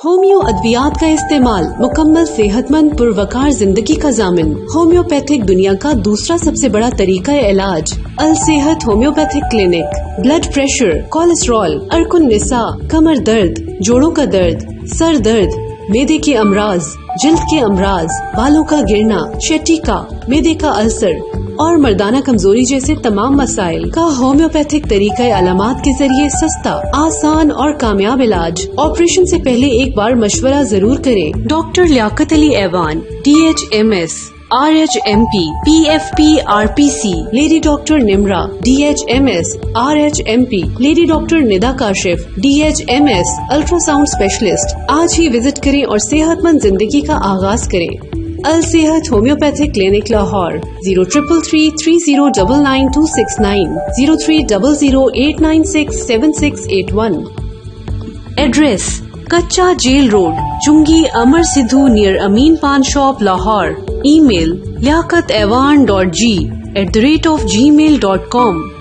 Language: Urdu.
ہومیو ادویات کا استعمال مکمل صحت مند پروقار زندگی کا ضامن۔ ہومیوپیتھک دنیا کا دوسرا سب سے بڑا طریقہ علاج۔ الصحت homeopathic clinic. Blood pressure, cholesterol, عرق النساء، کمر درد، جوڑوں کا درد، سر درد، معدے کے امراض، جلد کے امراض، بالوں کا گرنا، شٹیکا، معدے کا السر اور مردانہ کمزوری جیسے تمام مسائل کا ہومیوپیتھک طریقہ علامات کے ذریعے سستا، آسان اور کامیاب علاج۔ آپریشن سے پہلے ایک بار مشورہ ضرور کریں۔ ڈاکٹر لیاقت علی ایوان، DHMS، RHMP، PFP RPC، lady doctor Nimra, DHMS، RHMP، lady doctor Nida Kashif, DHMS، ultrasound specialist. آج ہی وزٹ کریں اور صحت مند زندگی کا آغاز کریں۔ الصحت ہومیوپیتھک کلینک لاہور، 033330999269، 0300896761۔ ایڈریس: کچا جیل روڈ، چنگی امر سدھو نیئر امین پان شاپ لاہور۔ ای میل: liaqataiwan.g@gmail.com